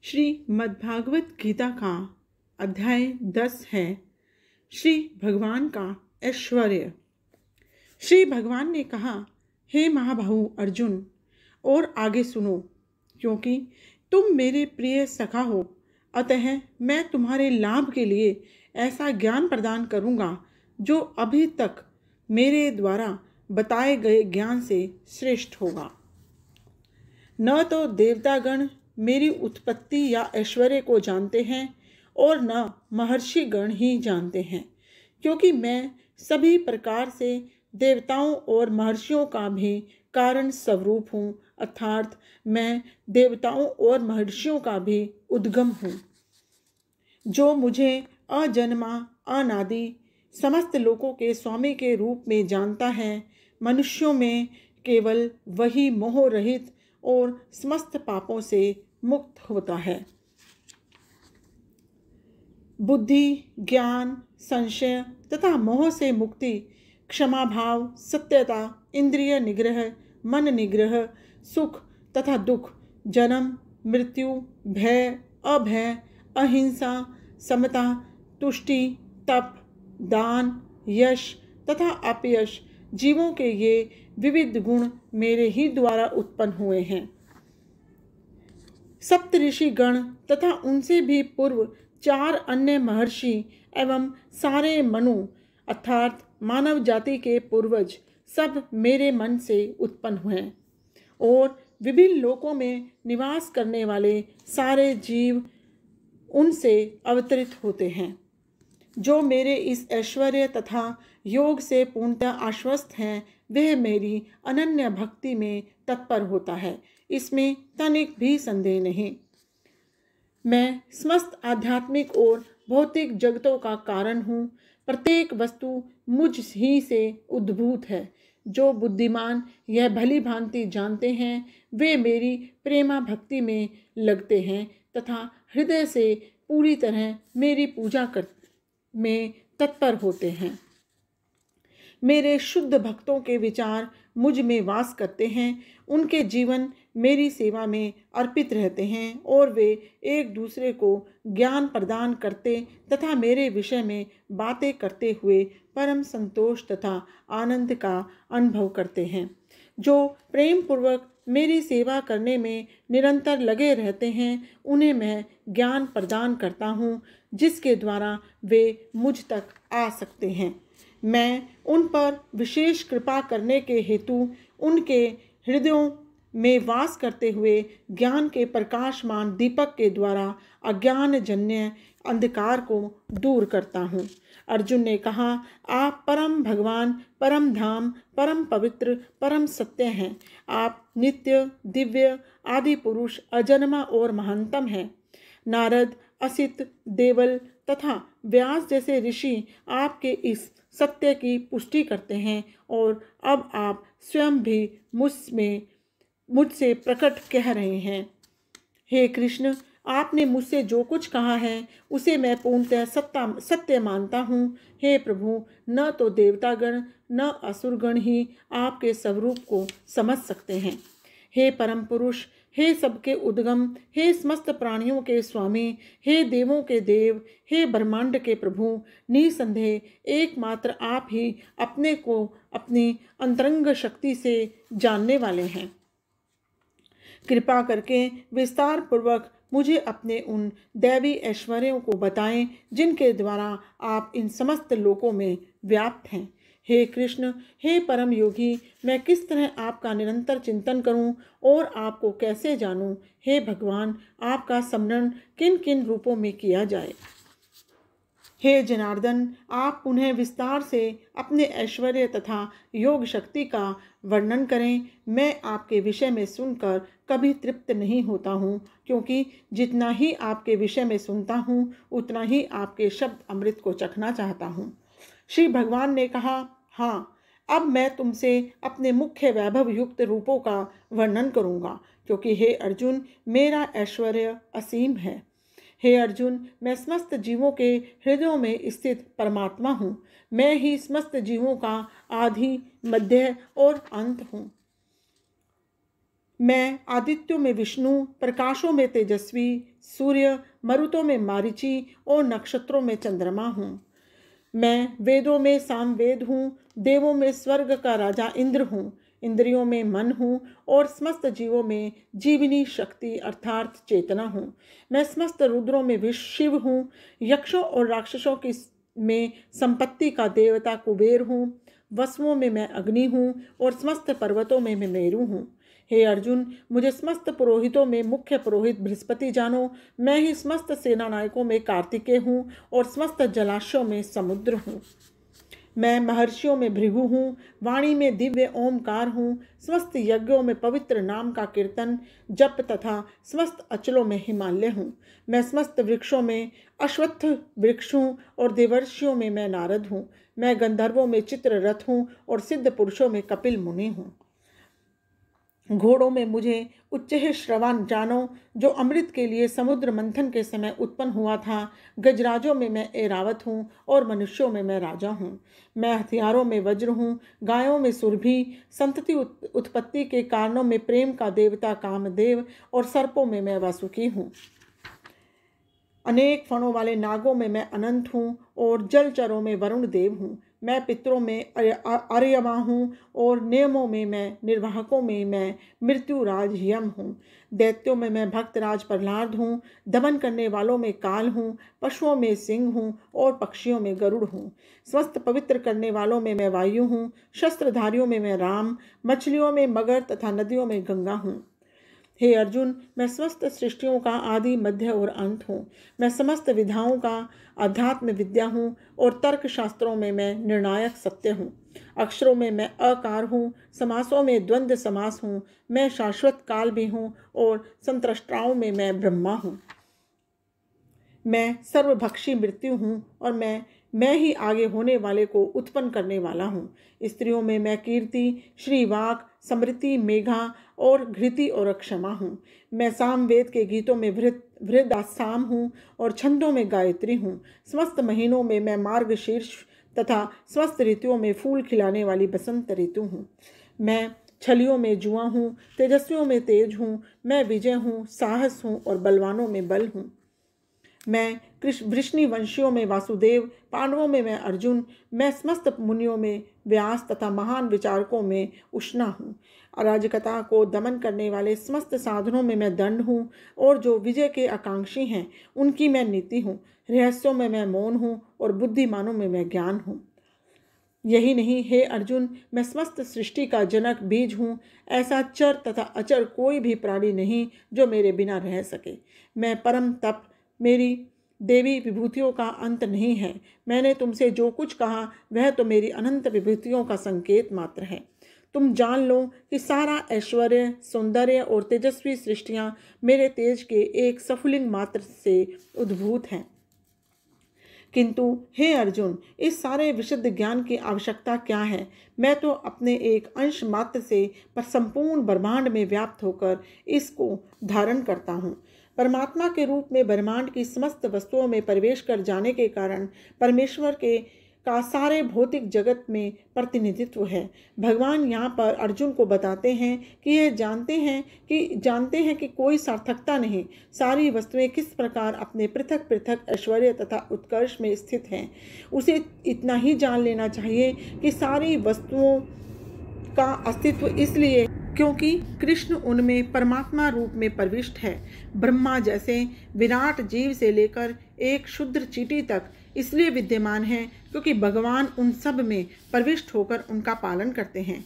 श्रीमद्भागवत गीता का अध्याय 10 है श्री भगवान का ऐश्वर्य। श्री भगवान ने कहा, हे महाबाहु अर्जुन, और आगे सुनो, क्योंकि तुम मेरे प्रिय सखा हो, अतः मैं तुम्हारे लाभ के लिए ऐसा ज्ञान प्रदान करूँगा जो अभी तक मेरे द्वारा बताए गए ज्ञान से श्रेष्ठ होगा। न तो देवतागण मेरी उत्पत्ति या ऐश्वर्य को जानते हैं और न महर्षि गण ही जानते हैं, क्योंकि मैं सभी प्रकार से देवताओं और महर्षियों का भी कारण स्वरूप हूँ, अर्थात मैं देवताओं और महर्षियों का भी उद्गम हूँ। जो मुझे अजन्मा अनादि समस्त लोकों के स्वामी के रूप में जानता है, मनुष्यों में केवल वही मोह रहित और समस्त पापों से मुक्त होता है। बुद्धि, ज्ञान, संशय तथा मोह से मुक्ति, क्षमा भाव, सत्यता, इंद्रिय निग्रह, मन निग्रह, सुख तथा दुख, जन्म मृत्यु, भय अभय, अहिंसा, समता, तुष्टि, तप, दान, यश तथा अपयश, जीवों के ये विविध गुण मेरे ही द्वारा उत्पन्न हुए हैं। सप्तऋषि गण तथा उनसे भी पूर्व 4 अन्य महर्षि एवं सारे मनु अर्थात मानव जाति के पूर्वज सब मेरे मन से उत्पन्न हुए, और विभिन्न लोकों में निवास करने वाले सारे जीव उनसे अवतरित होते हैं। जो मेरे इस ऐश्वर्य तथा योग से पूर्णतः आश्वस्त हैं, वह मेरी अनन्य भक्ति में तत्पर होता है, इसमें तनिक भी संदेह नहीं। मैं समस्त आध्यात्मिक और भौतिक जगतों का कारण हूँ। प्रत्येक वस्तु मुझ ही से उद्भूत है। जो बुद्धिमान यह भली भांति जानते हैं, वे मेरी प्रेमा भक्ति में लगते हैं तथा हृदय से पूरी तरह मेरी पूजा में तत्पर होते हैं। मेरे शुद्ध भक्तों के विचार मुझ में वास करते हैं। उनके जीवन मेरी सेवा में अर्पित रहते हैं और वे एक दूसरे को ज्ञान प्रदान करते तथा मेरे विषय में बातें करते हुए परम संतोष तथा आनंद का अनुभव करते हैं। जो प्रेम पूर्वक मेरी सेवा करने में निरंतर लगे रहते हैं, उन्हें मैं ज्ञान प्रदान करता हूँ, जिसके द्वारा वे मुझ तक आ सकते हैं। मैं उन पर विशेष कृपा करने के हेतु उनके हृदयों में वास करते हुए ज्ञान के प्रकाशमान दीपक के द्वारा अज्ञानजन्य अंधकार को दूर करता हूँ। अर्जुन ने कहा, आप परम भगवान, परम धाम, परम पवित्र, परम सत्य हैं। आप नित्य, दिव्य, आदि पुरुष, अजन्मा और महानतम हैं। नारद, असित, देवल तथा व्यास जैसे ऋषि आपके इस सत्य की पुष्टि करते हैं, और अब आप स्वयं भी मुझसे प्रकट कह रहे हैं। हे कृष्ण, आपने मुझसे जो कुछ कहा है उसे मैं पूर्णतः सत्य मानता हूँ। हे प्रभु, न तो देवतागण न असुरगण ही आपके स्वरूप को समझ सकते हैं। हे परम पुरुष, हे सबके उद्गम, हे समस्त प्राणियों के स्वामी, हे देवों के देव, हे ब्रह्मांड के प्रभु, निसंदेह एकमात्र आप ही अपने को अपनी अंतरंग शक्ति से जानने वाले हैं। कृपा करके विस्तार पूर्वक मुझे अपने उन दैवी ऐश्वर्यों को बताएं, जिनके द्वारा आप इन समस्त लोकों में व्याप्त हैं। हे कृष्ण, हे परम योगी, मैं किस तरह आपका निरंतर चिंतन करूं और आपको कैसे जानूं? हे भगवान, आपका स्मरण किन किन रूपों में किया जाए? हे जनार्दन, आप पुनः विस्तार से अपने ऐश्वर्य तथा योग शक्ति का वर्णन करें। मैं आपके विषय में सुनकर कभी तृप्त नहीं होता हूँ, क्योंकि जितना ही आपके विषय में सुनता हूँ, उतना ही आपके शब्द अमृत को चखना चाहता हूँ। श्री भगवान ने कहा, हाँ, अब मैं तुमसे अपने मुख्य वैभव युक्त रूपों का वर्णन करूँगा, क्योंकि हे अर्जुन, मेरा ऐश्वर्य असीम है। हे अर्जुन, मैं समस्त जीवों के हृदयों में स्थित परमात्मा हूँ। मैं ही समस्त जीवों का आदि, मध्य और अंत हूँ। मैं आदित्यों में विष्णु, प्रकाशों में तेजस्वी, सूर्य, मरुतों में मारीची और नक्षत्रों में चंद्रमा हूँ। मैं वेदों में सामवेद हूँ, देवों में स्वर्ग का राजा इंद्र हूँ, इंद्रियों में मन हूँ और समस्त जीवों में जीवनी शक्ति अर्थात चेतना हूँ। मैं समस्त रुद्रों में शिव हूँ, यक्षों और राक्षसों की में संपत्ति का देवता कुबेर हूँ, वसुओं में मैं अग्नि हूँ और समस्त पर्वतों में मैं मेरु हूँ। हे अर्जुन, मुझे समस्त पुरोहितों में मुख्य पुरोहित बृहस्पति जानो। मैं ही समस्त सेना नायकों में कार्तिकेय हूँ और समस्त जलाशयों में समुद्र हूँ। मैं महर्षियों में भृगु हूँ, वाणी में दिव्य ओमकार हूँ, समस्त यज्ञों में पवित्र नाम का कीर्तन जप तथा समस्त अचलों में हिमालय हूँ। मैं समस्त वृक्षों में अश्वत्थ वृक्ष हूँ और देवर्षियों में मैं नारद हूँ। मैं गंधर्वों में चित्ररथ हूँ और सिद्ध पुरुषों में कपिल मुनि हूँ। घोड़ों में मुझे उच्चैः श्रवण जानो, जो अमृत के लिए समुद्र मंथन के समय उत्पन्न हुआ था। गजराजों में मैं ऐरावत हूँ और मनुष्यों में मैं राजा हूँ। मैं हथियारों में वज्र हूँ, गायों में सुरभि, संतति उत्पत्ति के कारणों में प्रेम का देवता कामदेव और सर्पों में मैं वासुकी हूँ। अनेक फणों वाले नागों में मैं अनंत हूँ और जलचरों में वरुण देव हूँ। मैं पितरों में आर्यमा हूँ और नियमों में मैं निर्वाहकों में मैं मृत्युराज यम हूँ। दैत्यों में मैं भक्तराज प्रहलाद हूँ, दमन करने वालों में काल हूँ, पशुओं में सिंह हूँ और पक्षियों में गरुड़ हूँ। स्वस्थ पवित्र करने वालों में मैं वायु हूँ, शस्त्रधारियों में मैं राम, मछलियों में मगर तथा नदियों में गंगा हूँ। हे अर्जुन, मैं समस्त सृष्टियों का आदि मध्य और अंत हूँ। मैं समस्त विधाओं का अध्यात्म विद्या हूँ और तर्क शास्त्रों में मैं निर्णायक सत्य हूँ। अक्षरों में मैं अकार हूँ, समासों में द्वंद्व समास हूँ। मैं शाश्वत काल भी हूँ और संत्रष्टाओं में मैं ब्रह्मा हूँ। मैं सर्वभक्षी मृत्यु हूँ और मैं ही आगे होने वाले को उत्पन्न करने वाला हूँ। स्त्रियों में मैं कीर्ति, श्रीवाक, समृति, मेघा और घृति और क्षमा हूँ। मैं सामवेद के गीतों में वृद्धासाम हूँ और छंदों में गायत्री हूँ। समस्त महीनों में मैं मार्गशीर्ष तथा समस्त ऋतुओं में फूल खिलाने वाली बसंत ऋतु हूँ। मैं छलियों में जुआ हूँ, तेजस्वियों में तेज हूँ। मैं विजय हूँ, साहस हूँ और बलवानों में बल हूँ। मैं वृष्णि वंशियों में वासुदेव, पांडवों में मैं अर्जुन, मैं समस्त मुनियों में व्यास तथा महान विचारकों में उष्णा हूँ। अराजकता को दमन करने वाले समस्त साधनों में मैं दंड हूँ और जो विजय के आकांक्षी हैं उनकी मैं नीति हूँ। रहस्यों में मैं मौन हूँ और बुद्धिमानों में मैं ज्ञान हूँ। यही नहीं, हे अर्जुन, मैं समस्त सृष्टि का जनक बीज हूँ। ऐसा चर तथा अचर कोई भी प्राणी नहीं जो मेरे बिना रह सके। मैं परम तप, मेरी देवी विभूतियों का अंत नहीं है। मैंने तुमसे जो कुछ कहा वह तो मेरी अनंत विभूतियों का संकेत मात्र है। तुम जान लो कि सारा ऐश्वर्य, सौंदर्य और तेजस्वी सृष्टियाँ मेरे तेज के एक स्फुलिंग मात्र से उद्भूत हैं। किंतु हे अर्जुन, इस सारे विशुद्ध ज्ञान की आवश्यकता क्या है? मैं तो अपने एक अंश मात्र से पर संपूर्ण ब्रह्मांड में व्याप्त होकर इसको धारण करता हूँ। परमात्मा के रूप में ब्रह्मांड की समस्त वस्तुओं में प्रवेश कर जाने के कारण परमेश्वर का सारे भौतिक जगत में प्रतिनिधित्व है। भगवान यहाँ पर अर्जुन को बताते हैं कि यह जानते हैं कि कोई सार्थकता नहीं। सारी वस्तुएं किस प्रकार अपने पृथक पृथक ऐश्वर्य तथा उत्कर्ष में स्थित हैं। उसे इतना ही जान लेना चाहिए कि सारी वस्तुओं का अस्तित्व इसलिए क्योंकि कृष्ण उनमें परमात्मा रूप में प्रविष्ट है। ब्रह्मा जैसे विराट जीव से लेकर एक क्षुद्र चींटी तक इसलिए विद्यमान है क्योंकि भगवान उन सब में प्रविष्ट होकर उनका पालन करते हैं।